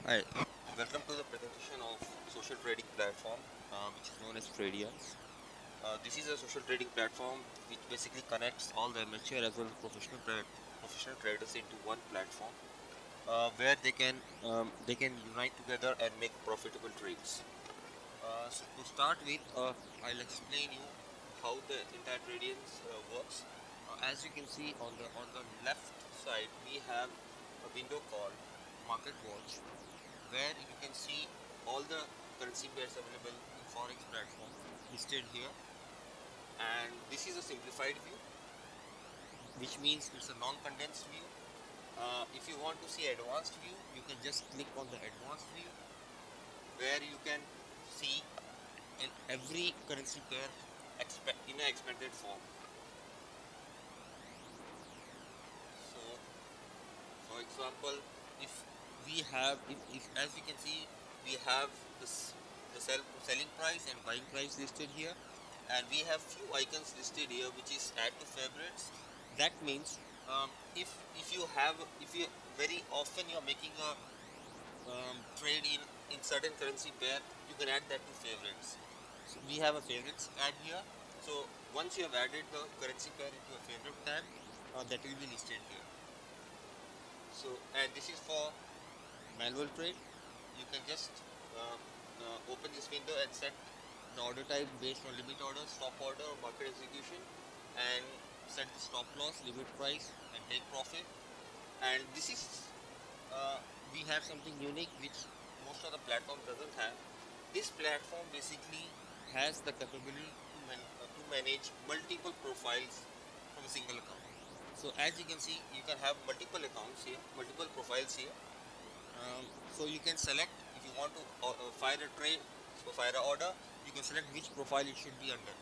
Hi, welcome to the presentation of social trading platform, which is known as Tradians. This is a social trading platform which basically connects all the amateur as well as professional traders into one platform, where they can unite together and make profitable trades. So to start with, I'll explain you how the entire Tradians works. As you can see on the left side, we have a window called Market Watch, where you can see all the currency pairs available in forex platform listed here. And this is a simplified view, which means it's a non-condensed view. If you want to see advanced view, you can just click on the advanced view, where you can see in every currency pair in an expanded form. So for example, if if as you can see, we have this the selling price and buying price listed here, and we have few icons listed here, which is add to favorites. That means, if you very often you're making a trade in certain currency pair, you can add that to favorites. So we have a favorites add here. So once you have added the currency pair into a favorite tab, that will be listed here. So, and this is for manual trade. You can just open this window and set the order type based on limit order, stop order, or market execution, and set the stop loss, limit price, and take profit. And this is we have something unique which most of the platform doesn't have. This platform basically has the capability to manage multiple profiles from a single account. So as you can see, you can have multiple accounts here, multiple profiles here. So you can select if you want to fire a trade, so fire a order. You can select which profile it should be under.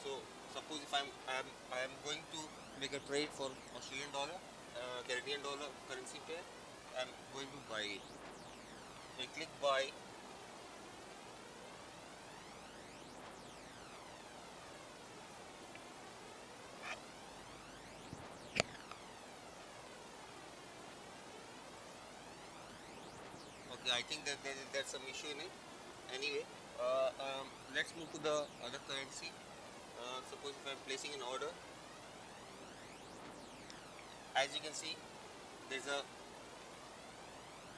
So suppose if I am going to make a trade for Australian dollar, Canadian dollar currency pair, I'm going to buy it. I click buy. Okay, I think that there's some issue in it. Anyway, let's move to the other currency. Suppose if I'm placing an order, as you can see, there's a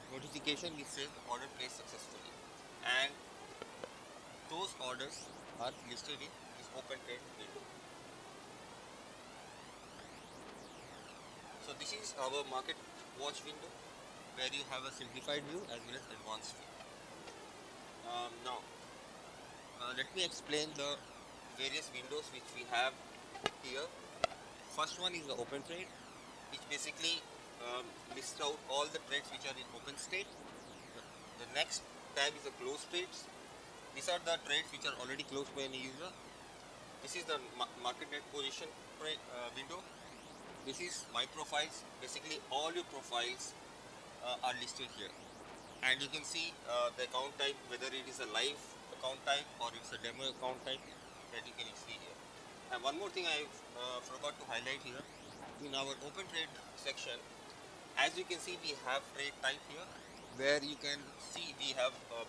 notification which says the order placed successfully, and those orders are listed in this open trade window. So this is our market watch window, where you have a simplified view as well as advanced view. Now, let me explain the various windows which we have here. First one is the open trade, which basically lists out all the trades which are in open state. The next tab is the closed trades. These are the trades which are already closed by any user. This is the market net position window. This is my profiles. Basically, all your profiles are listed here, and you can see the account type, whether it is a live account type or it's a demo account type, that you can see here. And one more thing I forgot to highlight here, in our open trade section, as you can see, we have trade type here, where you can see we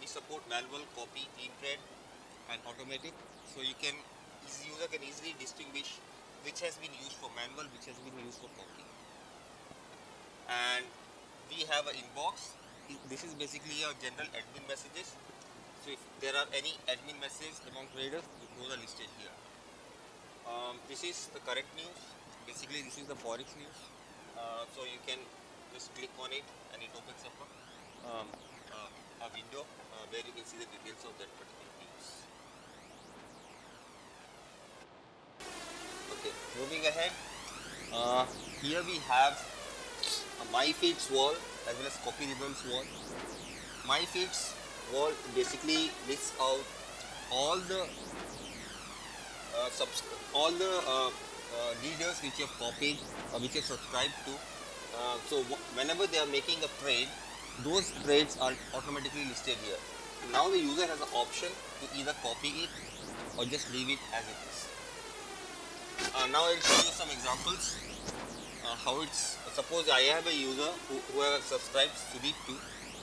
support manual, copy, clean trade, and automatic. So user can easily distinguish which has been used for manual, which has been used for copy. And we have an inbox. This is basically a general admin messages. So if there are any admin messages among traders, those are listed here. This is the current news. Basically, this is the forex news. So you can just click on it, and it opens up a window where you can see the details of that particular news. Okay, moving ahead. Here we have a my feeds wall as well as copy ribbons wall. My feeds wall basically lists out all the leaders which you have copied or which you have subscribed to. So whenever they are making a trade, those trades are automatically listed here. Now the user has an option to either copy it or just leave it as it is. Now I'll show you some examples. How it's suppose I have a user who have subscribed Sudeep to.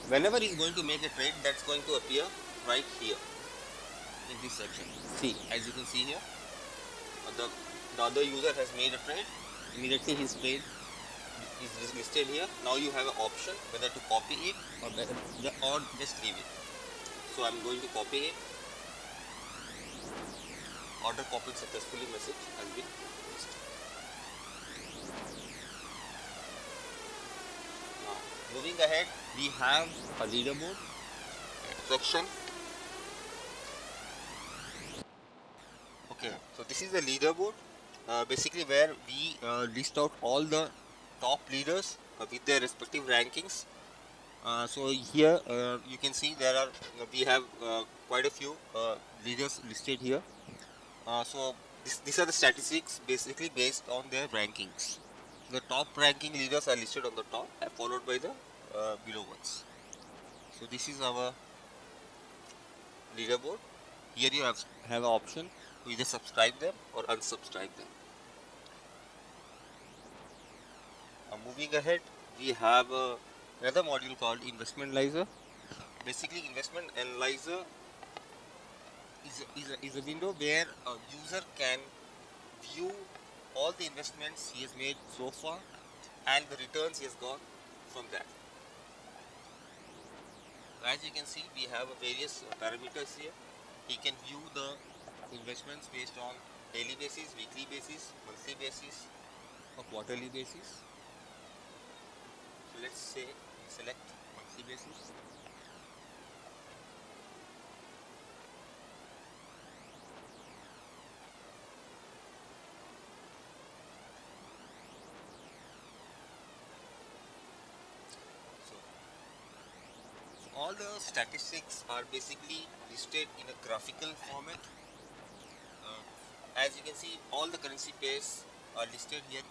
Whenever he's going to make a trade, that's going to appear right here in this section. See, as you can see here, the other user has made a trade. Immediately his trade is listed here. Now you have an option whether to copy it or just leave it. So I'm going to copy it. Order copied successfully message has been placed. Now, moving ahead, we have a leaderboard section. Okay, so this is the leaderboard, basically where we list out all the top leaders with their respective rankings. So here you can see there are we have quite a few leaders listed here. So these are the statistics basically based on their rankings. The top ranking leaders are listed on the top, followed by the below ones. So this is our leaderboard. Here you have an option to either subscribe them or unsubscribe them. Moving ahead, we have another module called Investment Analyzer. Basically, Investment Analyzer is a window where a user can view all the investments he has made so far and the returns he has got from that. As you can see, we have various parameters here. He can view the investments based on daily basis, weekly basis, monthly basis, or quarterly basis. So let's say we select monthly basis. So all the statistics are basically listed in a graphical format. As you can see, all the currency pairs are listed here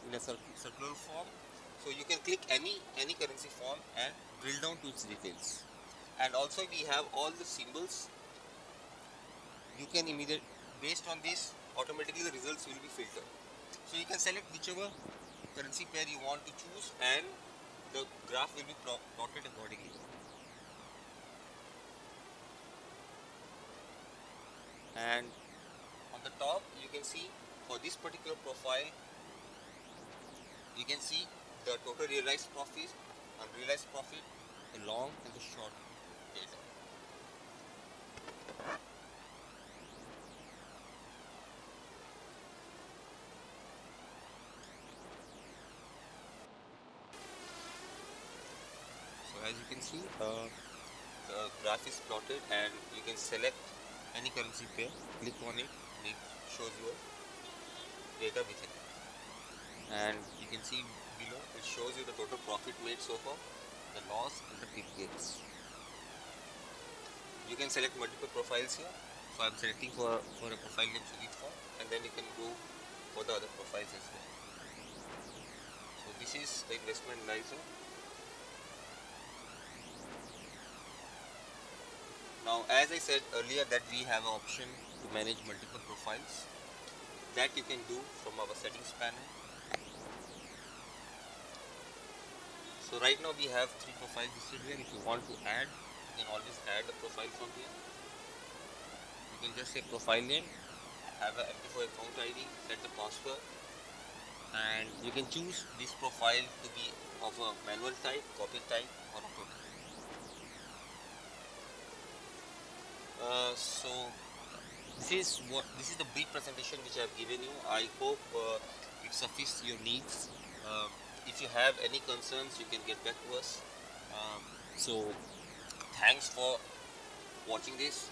in a circular form. So you can click any currency form and drill down to its details. And also we have all the symbols. You can immediately, based on this, automatically the results will be filtered. So you can select whichever currency pair you want to choose and the graph will be plotted accordingly. And on the top you can see for this particular profile, you can see the total realized profit, unrealized profit, the long and the short data. So as you can see, the graph is plotted and you can select any currency pair, click on it and it shows you data within it. And you can see below it shows you the total profit made so far, the loss and the big gains. You can select multiple profiles here. So I'm selecting for a profile name Sujit form, and then you can go for the other profiles as well. So this is the investment analyzer. Now as I said earlier that we have an option to manage multiple profiles. That you can do from our settings panel. So right now we have 3 profiles listed here. If you want to add, you can always add a profile from here. You can just say profile name, have an MD4 account ID, set the password, and you can choose this profile to be of a manual type, copy type, or auto type. So this is the brief presentation which I have given you. I hope it suffices your needs. If you have any concerns, you can get back to us. So thanks for watching this.